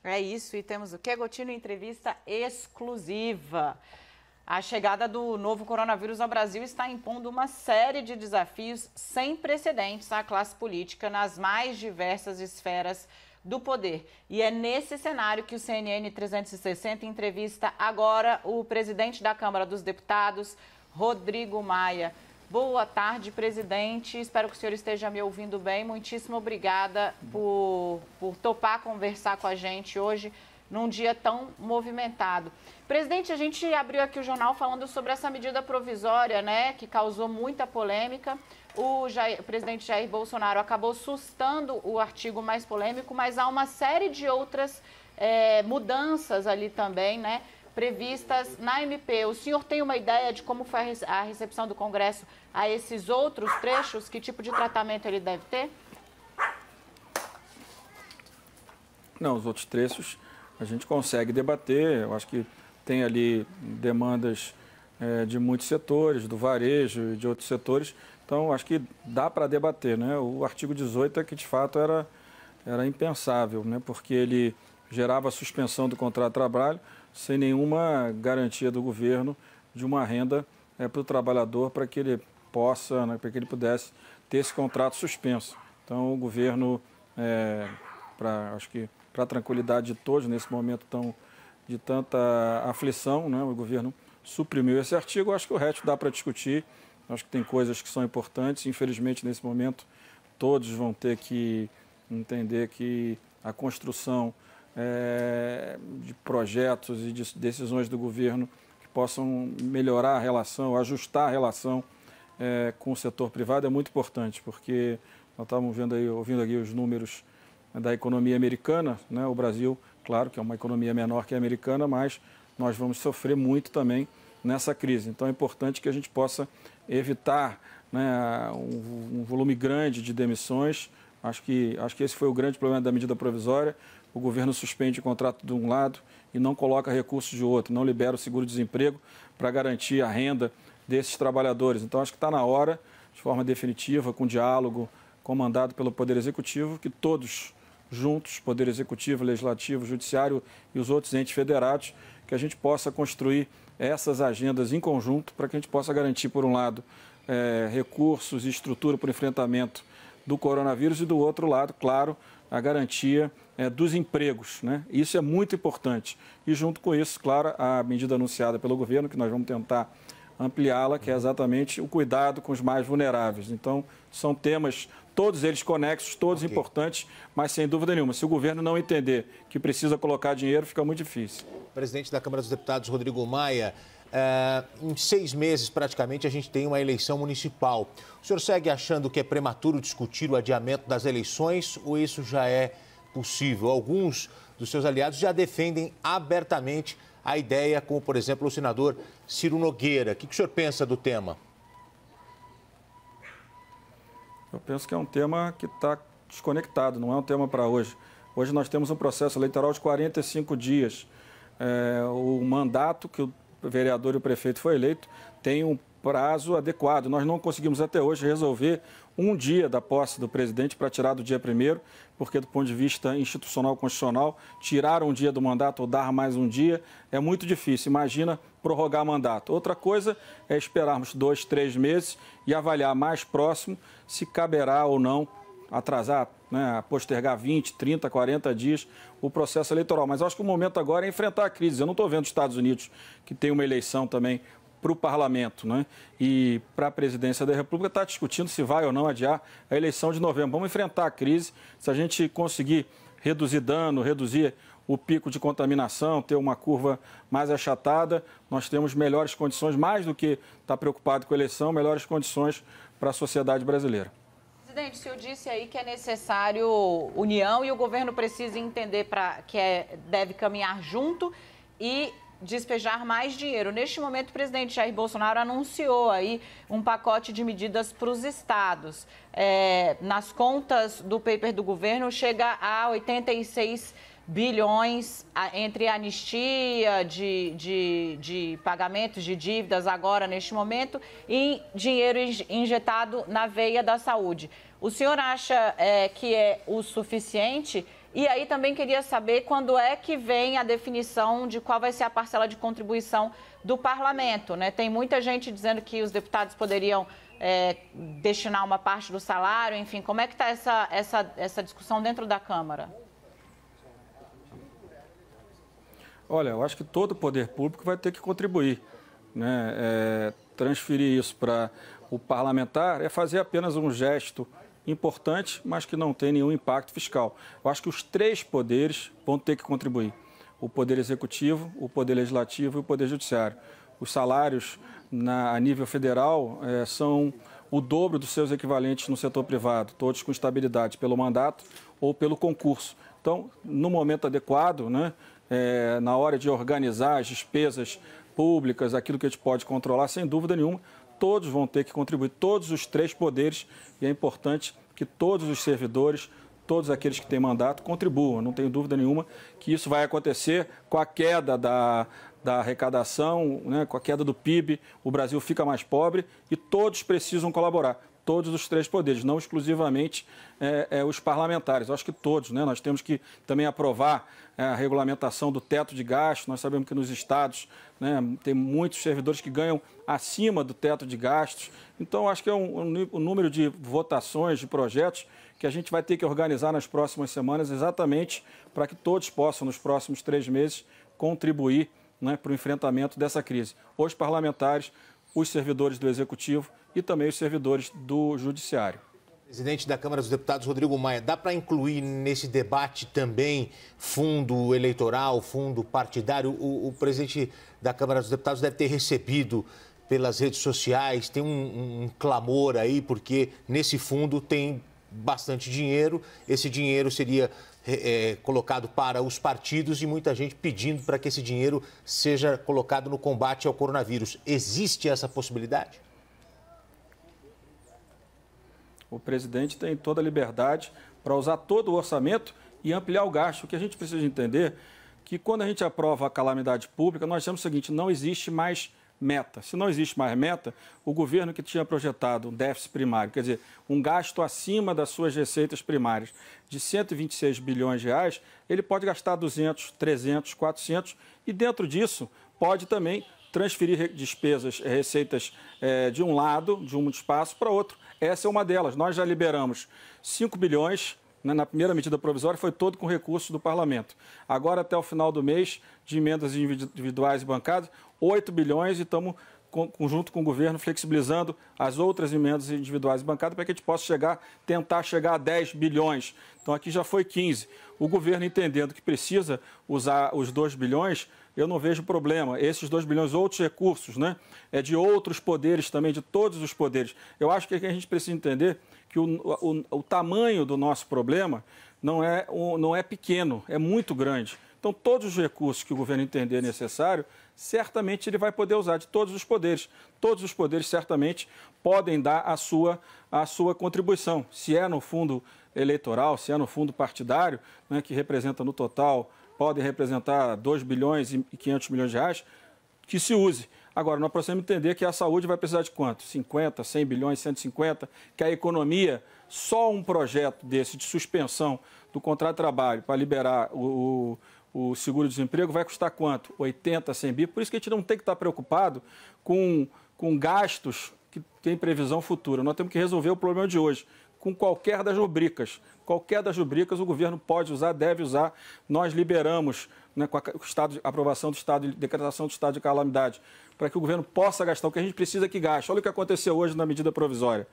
É isso, e temos o Que Gotino Entrevista exclusiva. A chegada do novo coronavírus ao Brasil está impondo uma série de desafios sem precedentes à classe política nas mais diversas esferas do poder. E é nesse cenário que o CNN 360 entrevista agora o presidente da Câmara dos Deputados, Rodrigo Maia. Boa tarde, presidente. Espero que o senhor esteja me ouvindo bem. Muitíssimo obrigada por topar conversar com a gente hoje, num dia tão movimentado. Presidente, a gente abriu aqui o jornal falando sobre essa medida provisória, né, que causou muita polêmica. O presidente Jair Bolsonaro acabou sustando o artigo mais polêmico, mas há uma série de outras mudanças ali também, né, previstas na MP. O senhor tem uma ideia de como foi a recepção do Congresso a esses outros trechos? Que tipo de tratamento ele deve ter? Não, os outros trechos a gente consegue debater. Eu acho que tem ali demandas de muitos setores, do varejo e de outros setores. Então, acho que dá para debater, né? O artigo 18 é que, de fato, era impensável, né? Porque ele gerava a suspensão do contrato de trabalho sem nenhuma garantia do governo de uma renda para o trabalhador, para que ele possa, né, para que ele pudesse ter esse contrato suspenso. Então, o governo, acho que para a tranquilidade de todos, nesse momento de tanta aflição, né, o governo suprimiu esse artigo. Acho que o resto dá para discutir. Acho que tem coisas que são importantes. Infelizmente, nesse momento, todos vão ter que entender que a construção de projetos e de decisões do governo que possam melhorar a relação, ajustar a relação com o setor privado é muito importante, porque nós estávamos ouvindo aqui os números da economia americana, né? O Brasil, claro que é uma economia menor que a americana, mas nós vamos sofrer muito também nessa crise. Então é importante que a gente possa evitar, né, um volume grande de demissões. Acho que esse foi o grande problema da medida provisória. O governo suspende o contrato de um lado e não coloca recursos de outro, não libera o seguro-desemprego para garantir a renda desses trabalhadores. Então, acho que está na hora, de forma definitiva, com diálogo, comandado pelo Poder Executivo, que todos juntos, Poder Executivo, Legislativo, Judiciário e os outros entes federados, que a gente possa construir essas agendas em conjunto para que a gente possa garantir, por um lado, recursos e estrutura para o enfrentamento do coronavírus e, do outro lado, claro, a garantia dos empregos, né? Isso é muito importante. E, junto com isso, claro, a medida anunciada pelo governo, que nós vamos tentar ampliá-la, que é exatamente o cuidado com os mais vulneráveis. Então, são temas, todos eles conexos, todos importantes, mas sem dúvida nenhuma, se o governo não entender que precisa colocar dinheiro, fica muito difícil. Presidente da Câmara dos Deputados, Rodrigo Maia, em 6 meses, praticamente, a gente tem uma eleição municipal. O senhor segue achando que é prematuro discutir o adiamento das eleições ou isso já é possível? Alguns dos seus aliados já defendem abertamente a ideia, como, por exemplo, o senador Ciro Nogueira. O que o senhor pensa do tema? Eu penso que é um tema que está desconectado, não é um tema para hoje. Hoje nós temos um processo eleitoral de 45 dias. O mandato que o vereador e o prefeito foi eleito tem um prazo adequado. Nós não conseguimos até hoje resolver um dia da posse do presidente para tirar do dia 1º, porque do ponto de vista institucional constitucional, tirar um dia do mandato ou dar mais um dia é muito difícil. Imagina prorrogar mandato. Outra coisa é esperarmos 2, 3 meses e avaliar mais próximo se caberá ou não atrasar, né, postergar 20, 30, 40 dias o processo eleitoral. Mas acho que o momento agora é enfrentar a crise. Eu não estou vendo os Estados Unidos, que tem uma eleição também para o parlamento, né, e para a presidência da República, está discutindo se vai ou não adiar a eleição de novembro. Vamos enfrentar a crise. Se a gente conseguir reduzir dano, reduzir o pico de contaminação, ter uma curva mais achatada, nós temos melhores condições, mais do que estar preocupado com a eleição, melhores condições para a sociedade brasileira. Presidente, o senhor disse aí que é necessário união e o governo precisa entender que deve caminhar junto e despejar mais dinheiro. Neste momento, o presidente Jair Bolsonaro anunciou aí um pacote de medidas para os estados. Nas contas do paper do governo, chega a 86 bilhões entre anistia de pagamentos de dívidas agora, neste momento, e dinheiro injetado na veia da saúde. O senhor acha que é o suficiente E aí também queria saber quando é que vem a definição de qual vai ser a parcela de contribuição do parlamento, né? Tem muita gente dizendo que os deputados poderiam destinar uma parte do salário, enfim, como é que está essa discussão dentro da Câmara? Olha, eu acho que todo o poder público vai ter que contribuir, né? Transferir isso para o parlamentar é fazer apenas um gesto importante, mas que não tem nenhum impacto fiscal. Eu acho que os três poderes vão ter que contribuir. O Poder Executivo, o Poder Legislativo e o Poder Judiciário. Os salários a nível federal são o dobro dos seus equivalentes no setor privado, todos com estabilidade pelo mandato ou pelo concurso. Então, no momento adequado, né, na hora de organizar as despesas públicas, aquilo que a gente pode controlar, sem dúvida nenhuma, todos vão ter que contribuir, todos os três poderes, e é importante que todos os servidores, todos aqueles que têm mandato, contribuam. Não tenho dúvida nenhuma que isso vai acontecer com a queda da arrecadação, né, com a queda do PIB, o Brasil fica mais pobre e todos precisam colaborar. Todos os três poderes, não exclusivamente os parlamentares. Eu acho que todos, né? Nós temos que também aprovar a regulamentação do teto de gastos. Nós sabemos que nos estados, né, tem muitos servidores que ganham acima do teto de gastos. Então, acho que é um número de votações, de projetos, que a gente vai ter que organizar nas próximas semanas, exatamente para que todos possam, nos próximos 3 meses, contribuir, né, para o enfrentamento dessa crise. Os parlamentares, os servidores do Executivo e também os servidores do Judiciário. Presidente da Câmara dos Deputados, Rodrigo Maia, dá para incluir nesse debate também fundo eleitoral, fundo partidário? O presidente da Câmara dos Deputados deve ter recebido pelas redes sociais, tem um clamor aí, porque nesse fundo tem bastante dinheiro, esse dinheiro seria colocado para os partidos e muita gente pedindo para que esse dinheiro seja colocado no combate ao coronavírus. Existe essa possibilidade? O presidente tem toda a liberdade para usar todo o orçamento e ampliar o gasto. O que a gente precisa entender é que quando a gente aprova a calamidade pública, nós temos o seguinte: não existe mais meta. Se não existe mais meta, o governo que tinha projetado um déficit primário, quer dizer, um gasto acima das suas receitas primárias de 126 bilhões de reais, ele pode gastar 200, 300, 400 e dentro disso pode também transferir despesas, receitas de um lado, de um espaço para outro. Essa é uma delas. Nós já liberamos 5 bilhões, né, na primeira medida provisória, foi todo com recursos do parlamento. Agora, até o final do mês, de emendas individuais e bancadas, 8 bilhões e estamos, junto com o governo, flexibilizando as outras emendas individuais e bancadas para que a gente possa tentar chegar a 10 bilhões. Então, aqui já foi 15. O governo, entendendo que precisa usar os 2 bilhões, eu não vejo problema. Esses 2 bilhões, outros recursos, né, de outros poderes também, de todos os poderes. Eu acho que a gente precisa entender que o tamanho do nosso problema não é pequeno, é muito grande. Então, todos os recursos que o governo entender necessário, certamente ele vai poder usar, de todos os poderes. Todos os poderes, certamente, podem dar a sua contribuição. Se é no fundo eleitoral, se é no fundo partidário, né, que representa no total, pode representar 2 bilhões e 500 milhões de reais, que se use. Agora, nós precisamos entender que a saúde vai precisar de quanto? 50, 100 bilhões, 150, que a economia, só um projeto desse de suspensão do contrato de trabalho para liberar o seguro-desemprego vai custar quanto? 80, 100 bi. Por isso que a gente não tem que estar preocupado com gastos que têm previsão futura. Nós temos que resolver o problema de hoje com qualquer das rubricas. Qualquer das rubricas o governo pode usar, deve usar. Nós liberamos, né, com a aprovação do estado de decretação do estado de calamidade, para que o governo possa gastar o que a gente precisa que gaste. Olha o que aconteceu hoje na medida provisória.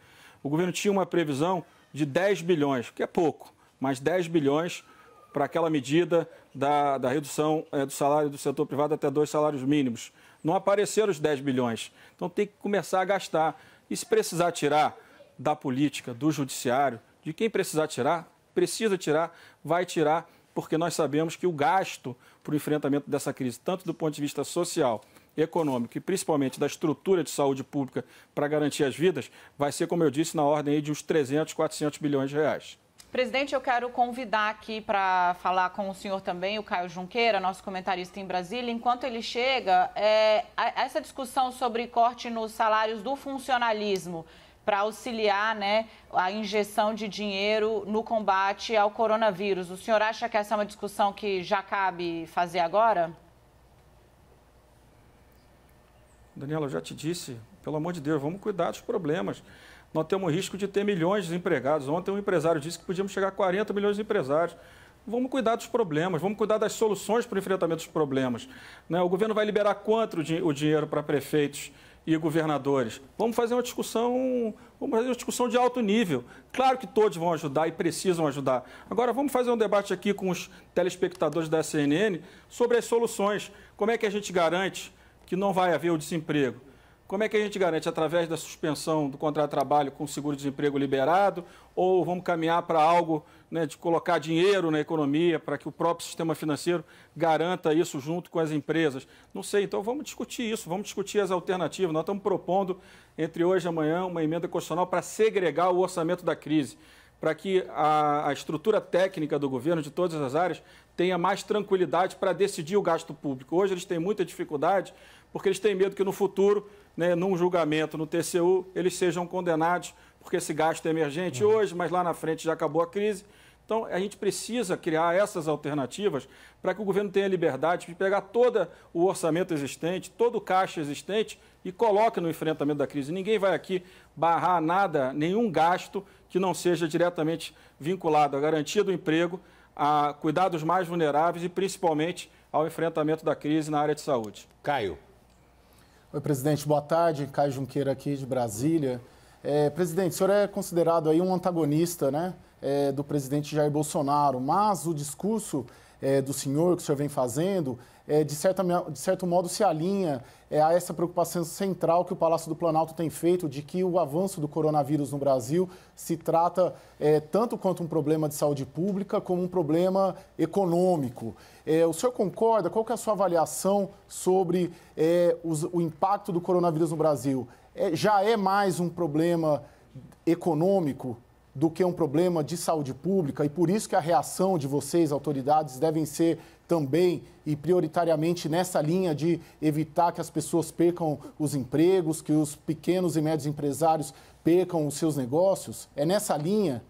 O governo tinha uma previsão de 10 bilhões, que é pouco, mas 10 bilhões para aquela medida da redução do salário do setor privado até 2 salários mínimos. Não apareceram os 10 bilhões. Então tem que começar a gastar. E se precisar tirar da política, do judiciário, de quem precisar tirar, precisa tirar, vai tirar, porque nós sabemos que o gasto para o enfrentamento dessa crise, tanto do ponto de vista social, econômico e principalmente da estrutura de saúde pública para garantir as vidas, vai ser, como eu disse, na ordem aí de uns 300, 400 bilhões de reais. Presidente, eu quero convidar aqui para falar com o senhor também, o Caio Junqueira, nosso comentarista em Brasília. Enquanto ele chega, essa discussão sobre corte nos salários do funcionalismo para auxiliar, né, a injeção de dinheiro no combate ao coronavírus. O senhor acha que essa é uma discussão que já cabe fazer agora? Daniela, eu já te disse, pelo amor de Deus, vamos cuidar dos problemas. Nós temos risco de ter milhões de desempregados. Ontem um empresário disse que podíamos chegar a 40 milhões de empresários. Vamos cuidar dos problemas, vamos cuidar das soluções para o enfrentamento dos problemas. Né? O governo vai liberar quanto o dinheiro para prefeitos e governadores? Vamos fazer uma discussão de alto nível. Claro que todos vão ajudar e precisam ajudar. Agora, vamos fazer um debate aqui com os telespectadores da CNN sobre as soluções. Como é que a gente garante que não vai haver o desemprego? Como é que a gente garante? Através da suspensão do contrato de trabalho com seguro-desemprego liberado? Ou vamos caminhar para algo, né, de colocar dinheiro na economia para que o próprio sistema financeiro garanta isso junto com as empresas? Não sei, então vamos discutir isso, vamos discutir as alternativas. Nós estamos propondo, entre hoje e amanhã, uma emenda constitucional para segregar o orçamento da crise, para que a estrutura técnica do governo, de todas as áreas, tenha mais tranquilidade para decidir o gasto público. Hoje eles têm muita dificuldade porque eles têm medo que no futuro, né, num julgamento no TCU, eles sejam condenados porque esse gasto é emergente hoje, mas lá na frente já acabou a crise. Então, a gente precisa criar essas alternativas para que o governo tenha liberdade de pegar todo o orçamento existente, todo o caixa existente e coloque no enfrentamento da crise. Ninguém vai aqui barrar nada, nenhum gasto que não seja diretamente vinculado à garantia do emprego, a cuidar dos mais vulneráveis e, principalmente, ao enfrentamento da crise na área de saúde. Caio. Oi, presidente. Boa tarde. Caio Junqueira aqui de Brasília. Presidente, o senhor é considerado aí um antagonista, né, do presidente Jair Bolsonaro, mas o discurso do senhor que o senhor vem fazendo, de certo modo, se alinha a essa preocupação central que o Palácio do Planalto tem feito de que o avanço do coronavírus no Brasil se trata tanto quanto um problema de saúde pública como um problema econômico. O senhor concorda? Qual que é a sua avaliação sobre o impacto do coronavírus no Brasil? Já é mais um problema econômico do que um problema de saúde pública e por isso que a reação de vocês, autoridades, devem ser também e prioritariamente nessa linha de evitar que as pessoas percam os empregos, que os pequenos e médios empresários percam os seus negócios? É nessa linha?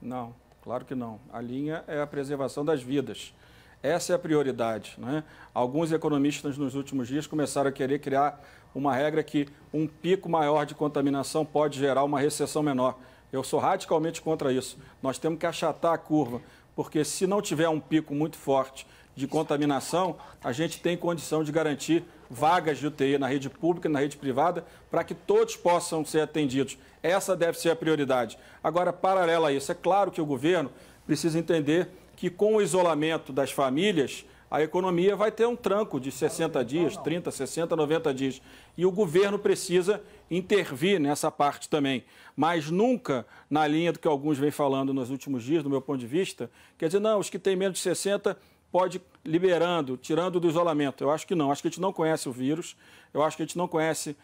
Não, claro que não. A linha é a preservação das vidas. Essa é a prioridade, né? Alguns economistas nos últimos dias começaram a querer criar uma regra que um pico maior de contaminação pode gerar uma recessão menor. Eu sou radicalmente contra isso. Nós temos que achatar a curva, porque se não tiver um pico muito forte de contaminação, a gente tem condição de garantir vagas de UTI na rede pública e na rede privada para que todos possam ser atendidos. Essa deve ser a prioridade. Agora, paralelo a isso, é claro que o governo precisa entender que com o isolamento das famílias, a economia vai ter um tranco de 60 dias, 30, 60, 90 dias. E o governo precisa intervir nessa parte também. Mas nunca na linha do que alguns vêm falando nos últimos dias, do meu ponto de vista, quer dizer, não, os que têm menos de 60 pode liberando, tirando do isolamento. Eu acho que não. Acho que a gente não conhece o vírus. Eu acho que a gente não conhece,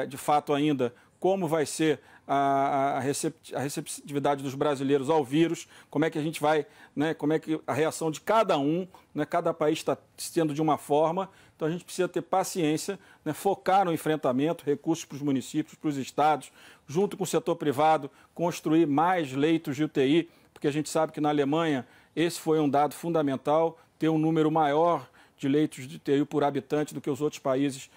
de fato ainda, como vai ser a receptividade dos brasileiros ao vírus, como é que a gente vai, né, como é que a reação de cada um, né, cada país está sendo de uma forma, então a gente precisa ter paciência, né, focar no enfrentamento, recursos para os municípios, para os estados, junto com o setor privado, construir mais leitos de UTI, porque a gente sabe que na Alemanha esse foi um dado fundamental, ter um número maior de leitos de UTI por habitante do que os outros países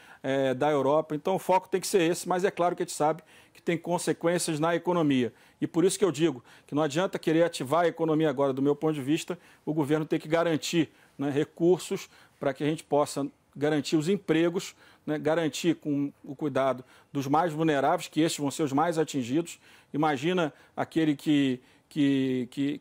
da Europa. Então, o foco tem que ser esse, mas é claro que a gente sabe que tem consequências na economia. E por isso que eu digo que não adianta querer ativar a economia agora. Do meu ponto de vista, o governo tem que garantir, né, recursos para que a gente possa garantir os empregos, né, garantir com o cuidado dos mais vulneráveis, que estes vão ser os mais atingidos. Imagina aquele que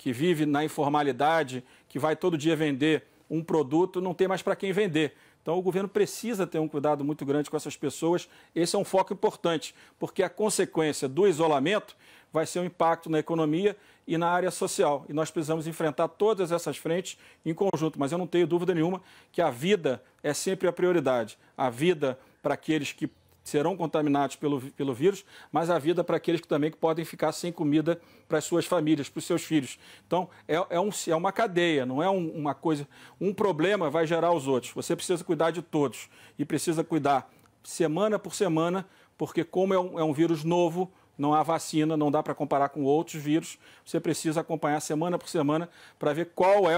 vive na informalidade, que vai todo dia vender um produto, não tem mais para quem vender. Então, o governo precisa ter um cuidado muito grande com essas pessoas. Esse é um foco importante, porque a consequência do isolamento vai ser um impacto na economia e na área social. E nós precisamos enfrentar todas essas frentes em conjunto. Mas eu não tenho dúvida nenhuma que a vida é sempre a prioridade. A vida para aqueles que serão contaminados pelo vírus, mas a vida para aqueles que também podem ficar sem comida para as suas famílias, para os seus filhos. Então, é uma cadeia, não é uma coisa... Um problema vai gerar os outros. Você precisa cuidar de todos e precisa cuidar semana por semana, porque como é um vírus novo, não há vacina, não dá para comparar com outros vírus, você precisa acompanhar semana por semana para ver qual é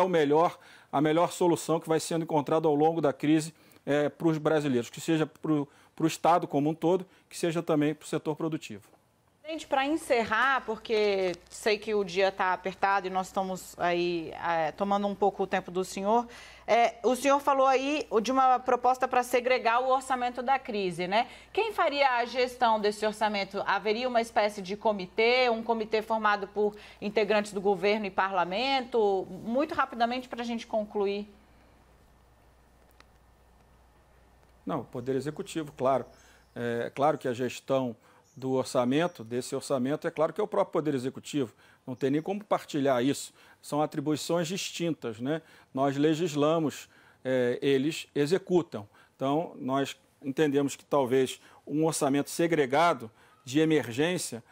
a melhor solução que vai sendo encontrada ao longo da crise para os brasileiros, que seja para o Estado como um todo, que seja também para o setor produtivo. Gente, para encerrar, porque sei que o dia está apertado e nós estamos aí tomando um pouco o tempo do senhor, o senhor falou aí de uma proposta para segregar o orçamento da crise, né? Quem faria a gestão desse orçamento? Haveria uma espécie de comitê, um comitê formado por integrantes do governo e parlamento? Muito rapidamente para a gente concluir. Não, o Poder Executivo, claro. É claro que a gestão do orçamento, desse orçamento, é claro que é o próprio Poder Executivo. Não tem nem como partilhar isso. São atribuições distintas, né? Nós legislamos, eles executam. Então, nós entendemos que talvez um orçamento segregado de emergência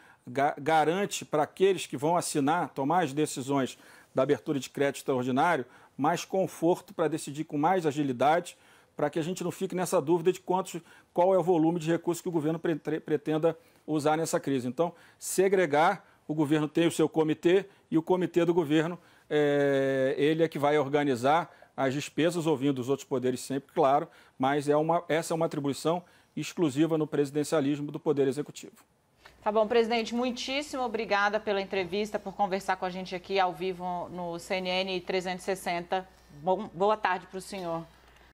garante para aqueles que vão assinar, tomar as decisões da abertura de crédito extraordinário, mais conforto para decidir com mais agilidade, para que a gente não fique nessa dúvida de qual é o volume de recursos que o governo pretenda usar nessa crise. Então, segregar, o governo tem o seu comitê e o comitê do governo, ele é que vai organizar as despesas, ouvindo os outros poderes sempre, claro, mas essa é uma atribuição exclusiva no presidencialismo do Poder Executivo. Tá bom, presidente, muitíssimo obrigada pela entrevista, por conversar com a gente aqui ao vivo no CNN 360. Boa tarde para o senhor.